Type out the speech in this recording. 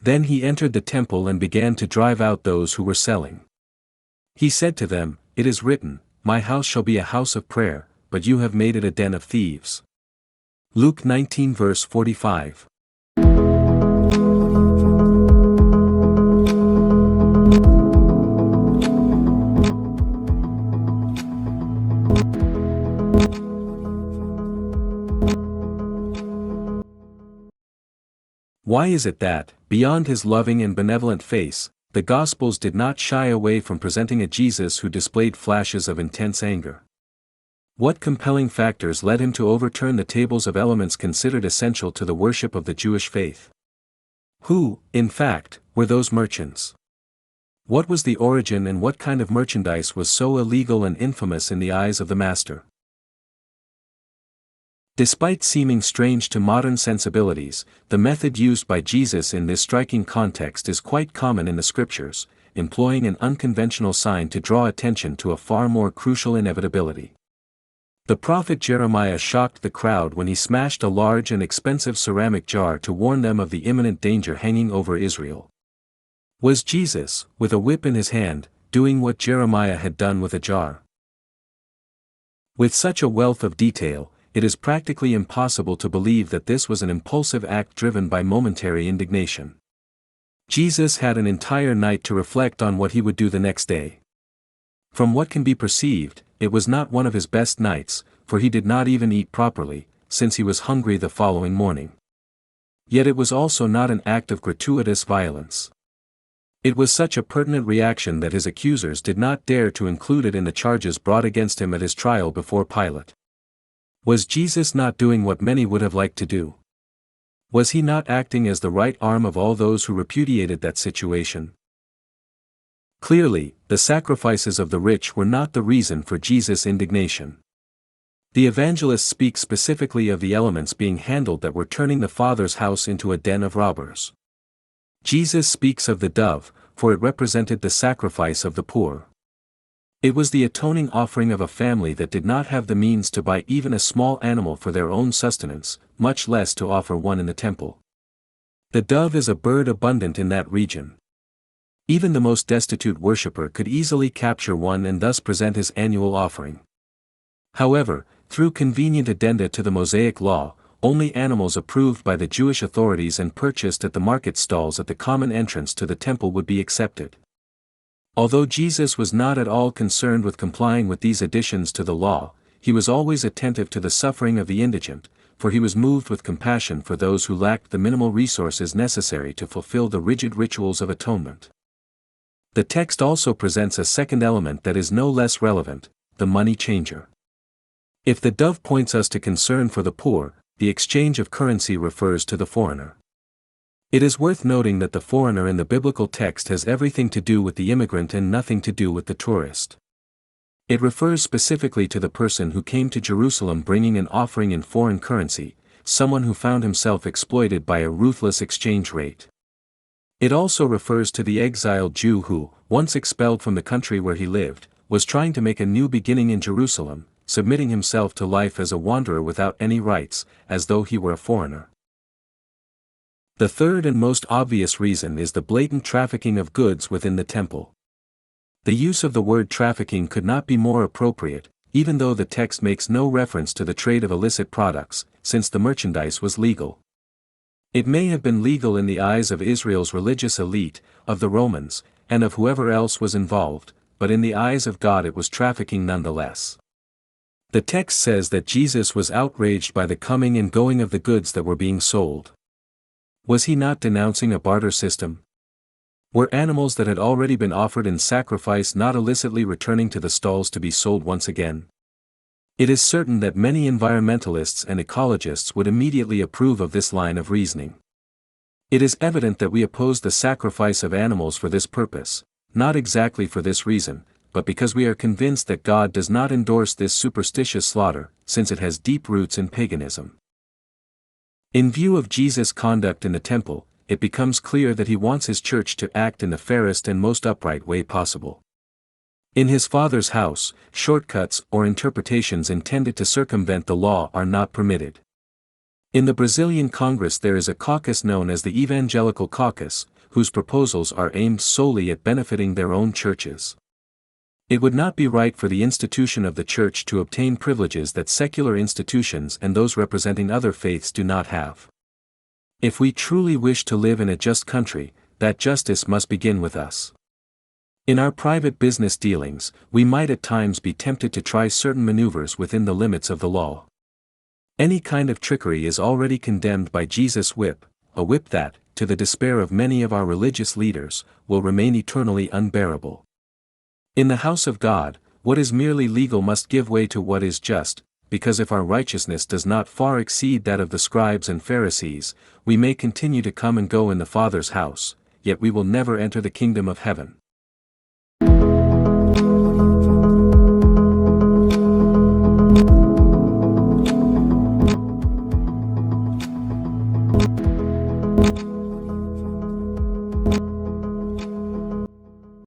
Then he entered the temple and began to drive out those who were selling. He said to them, "It is written, 'My house shall be a house of prayer,' but you have made it a den of thieves." Luke 19 verse 45. Why is it that, beyond his loving and benevolent face, the Gospels did not shy away from presenting a Jesus who displayed flashes of intense anger? What compelling factors led him to overturn the tables of elements considered essential to the worship of the Jewish faith? Who, in fact, were those merchants? What was the origin and what kind of merchandise was so illegal and infamous in the eyes of the master? Despite seeming strange to modern sensibilities, the method used by Jesus in this striking context is quite common in the scriptures, employing an unconventional sign to draw attention to a far more crucial inevitability. The prophet Jeremiah shocked the crowd when he smashed a large and expensive ceramic jar to warn them of the imminent danger hanging over Israel. Was Jesus, with a whip in his hand, doing what Jeremiah had done with a jar? With such a wealth of detail, it is practically impossible to believe that this was an impulsive act driven by momentary indignation. Jesus had an entire night to reflect on what he would do the next day. From what can be perceived, it was not one of his best nights, for he did not even eat properly, since he was hungry the following morning. Yet it was also not an act of gratuitous violence. It was such a pertinent reaction that his accusers did not dare to include it in the charges brought against him at his trial before Pilate. Was Jesus not doing what many would have liked to do? Was he not acting as the right arm of all those who repudiated that situation? Clearly, the sacrifices of the rich were not the reason for Jesus' indignation. The evangelist speaks specifically of the elements being handled that were turning the Father's house into a den of robbers. Jesus speaks of the dove, for it represented the sacrifice of the poor. It was the atoning offering of a family that did not have the means to buy even a small animal for their own sustenance, much less to offer one in the temple. The dove is a bird abundant in that region. Even the most destitute worshipper could easily capture one and thus present his annual offering. However, through convenient addenda to the Mosaic law, only animals approved by the Jewish authorities and purchased at the market stalls at the common entrance to the temple would be accepted. Although Jesus was not at all concerned with complying with these additions to the law, he was always attentive to the suffering of the indigent, for he was moved with compassion for those who lacked the minimal resources necessary to fulfill the rigid rituals of atonement. The text also presents a second element that is no less relevant, the money changer. If the dove points us to concern for the poor, the exchange of currency refers to the foreigner. It is worth noting that the foreigner in the biblical text has everything to do with the immigrant and nothing to do with the tourist. It refers specifically to the person who came to Jerusalem bringing an offering in foreign currency, someone who found himself exploited by a ruthless exchange rate. It also refers to the exiled Jew who, once expelled from the country where he lived, was trying to make a new beginning in Jerusalem, submitting himself to life as a wanderer without any rights, as though he were a foreigner. The third and most obvious reason is the blatant trafficking of goods within the temple. The use of the word trafficking could not be more appropriate, even though the text makes no reference to the trade of illicit products, since the merchandise was legal. It may have been legal in the eyes of Israel's religious elite, of the Romans, and of whoever else was involved, but in the eyes of God it was trafficking nonetheless. The text says that Jesus was outraged by the coming and going of the goods that were being sold. Was he not denouncing a barter system? Were animals that had already been offered in sacrifice not illicitly returning to the stalls to be sold once again? It is certain that many environmentalists and ecologists would immediately approve of this line of reasoning. It is evident that we oppose the sacrifice of animals for this purpose, not exactly for this reason, but because we are convinced that God does not endorse this superstitious slaughter, since it has deep roots in paganism. In view of Jesus' conduct in the temple, it becomes clear that he wants his church to act in the fairest and most upright way possible. In his Father's house, shortcuts or interpretations intended to circumvent the law are not permitted. In the Brazilian Congress there is a caucus known as the Evangelical Caucus, whose proposals are aimed solely at benefiting their own churches. It would not be right for the institution of the church to obtain privileges that secular institutions and those representing other faiths do not have. If we truly wish to live in a just country, that justice must begin with us. In our private business dealings, we might at times be tempted to try certain maneuvers within the limits of the law. Any kind of trickery is already condemned by Jesus' whip, a whip that, to the despair of many of our religious leaders, will remain eternally unbearable. In the house of God, what is merely legal must give way to what is just, because if our righteousness does not far exceed that of the scribes and Pharisees, we may continue to come and go in the Father's house, yet we will never enter the kingdom of heaven.